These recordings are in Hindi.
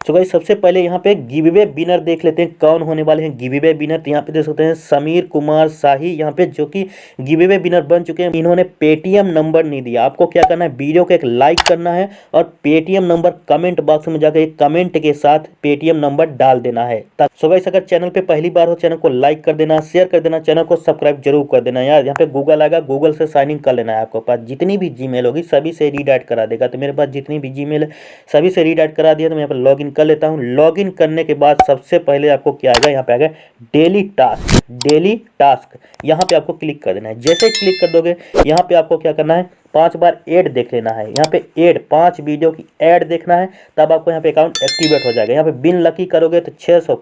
तो गाइस सबसे पहले यहाँ पे गिव अवे विनर देख लेते हैं कौन होने वाले हैं गिव अवे विनर। तो यहाँ पे देख सकते हैं समीर कुमार शाही यहाँ पे जो कि गिव अवे विनर बन चुके हैं। इन्होंने पेटीएम नंबर नहीं दिया। आपको क्या करना है, वीडियो को एक लाइक करना है और पेटीएम नंबर कमेंट बॉक्स में जाकर एक कमेंट के साथ पेटीएम नंबर डाल देना है। सो गाइस अगर चैनल पे पहली बार हो, चैनल को लाइक कर देना, शेयर कर देना, चैनल को सब्सक्राइब जरूर कर देना यार। यहाँ पे गूगल आएगा, गूगल से साइन इन कर लेना है। आपके पास जितनी भी जीमेल होगी सभी से रीडायरेक्ट करा देगा। तो मेरे पास जितनी भी जीमेल है सभी से रीडायरेक्ट करा दिया। तो मैं यहाँ पर लॉगिन कर लेता हूँ। लॉगिन करने के बाद सबसे पहले आपको क्या आएगा, यहाँ पे आएगा डेली टास्क। डेली टास्क यहाँ पे आपको क्लिक कर देना है। जैसे ही क्लिक कर दोगे यहाँ पे आपको क्या करना है, 5 बार ऐड देख लेना है। यहाँ पे ऐड 5 वीडियो की ऐड देखना है, तब आपको यहाँ पे अकाउंट एक्टिवेट हो जाएगा। यहाँ पे बिन लकी करोगे तो 600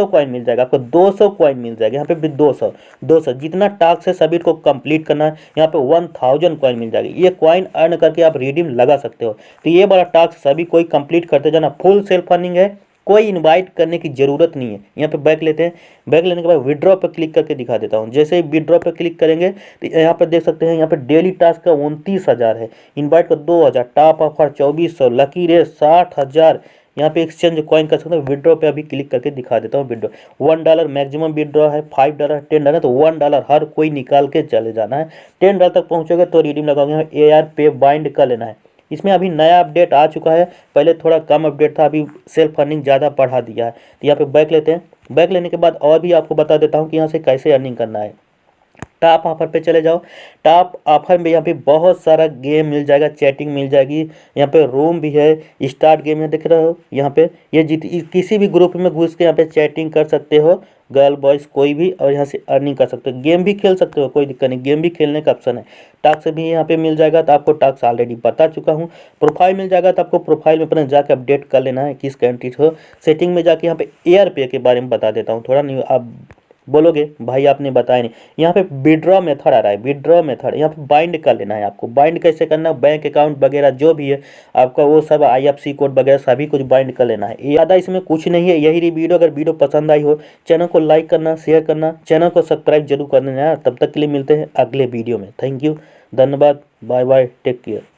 कॉइन मिल जाएगा आपको। 200 कॉइन मिल जाएगा। यहाँ पे भी 200 जितना टास्क है सभी को कंप्लीट करना है। यहाँ पे 1000 कॉइन मिल जाएगी। ये कॉइन अर्न करके आप रिडीम लगा सकते हो। तो ये वाला टास्क सभी कोई कंप्लीट करते जाना। फुल सेल्फ अर्निंग है, कोई इनवाइट करने की ज़रूरत नहीं है। यहाँ पे बैक लेते हैं। बैक लेने के बाद विड्रॉ पर क्लिक करके दिखा देता हूँ। जैसे ही विड्रॉ पर क्लिक करेंगे तो यहाँ पर देख सकते हैं यहाँ पे डेली टास्क का 29,000 है, इनवाइट का 2000, टॉप ऑफर 2400, लकी रेस 60,000। यहाँ पे एक्सचेंज कॉइन कर सकते हैं। विड्रॉ पे अभी क्लिक करके दिखा देता हूँ। विड्रॉ $1 मैक्सिमम विड्रॉ है, $5 $10 तो $1 हर कोई निकाल के चले जाना है। $10 तक पहुँचोगे तो रिडीम लगाओगे। AR पे बाइंड कर लेना है। इसमें अभी नया अपडेट आ चुका है, पहले थोड़ा कम अपडेट था, अभी सेल्फ अर्निंग ज़्यादा बढ़ा दिया है। तो यहाँ पे बैक लेते हैं। बैक लेने के बाद और भी आपको बता देता हूँ कि यहाँ से कैसे अर्निंग करना है। टॉप ऑफर पे चले जाओ। टॉप ऑफर में यहाँ पे बहुत सारा गेम मिल जाएगा, चैटिंग मिल जाएगी। यहाँ पे रूम भी है, स्टार्ट गेम है, देख रहे हो यहाँ पे। ये किसी भी ग्रुप में घुस के यहाँ पे चैटिंग कर सकते हो, गर्ल बॉयज़ कोई भी, और यहाँ से अर्निंग कर सकते हो। गेम भी खेल सकते हो, कोई दिक्कत नहीं, गेम भी खेलने का ऑप्शन है। टास्क भी यहाँ पे मिल जाएगा। तो आपको टास्क ऑलरेडी बता चुका हूँ। प्रोफाइल मिल जाएगा, तो आपको प्रोफाइल में अपना जाके अपडेट कर लेना है किस कंट्री हो। सेटिंग में जाके यहाँ पे एयर पे के बारे में बता देता हूँ। थोड़ा नहीं आप बोलोगे भाई आपने बताया नहीं। यहाँ पे विड्रॉ मेथड आ रहा है, विड्रॉ मेथड यहाँ पे बाइंड कर लेना है। आपको बाइंड कैसे करना है, बैंक अकाउंट वगैरह जो भी है आपका वो सब IFC कोड वगैरह सभी कुछ बाइंड कर लेना है। ज़्यादा इसमें कुछ नहीं है, यही वीडियो। अगर वीडियो पसंद आई हो चैनल को लाइक करना, शेयर करना, चैनल को सब्सक्राइब जरूर करना है। तब तक के लिए मिलते हैं अगले वीडियो में। थैंक यू, धन्यवाद, बाय बाय, टेक केयर।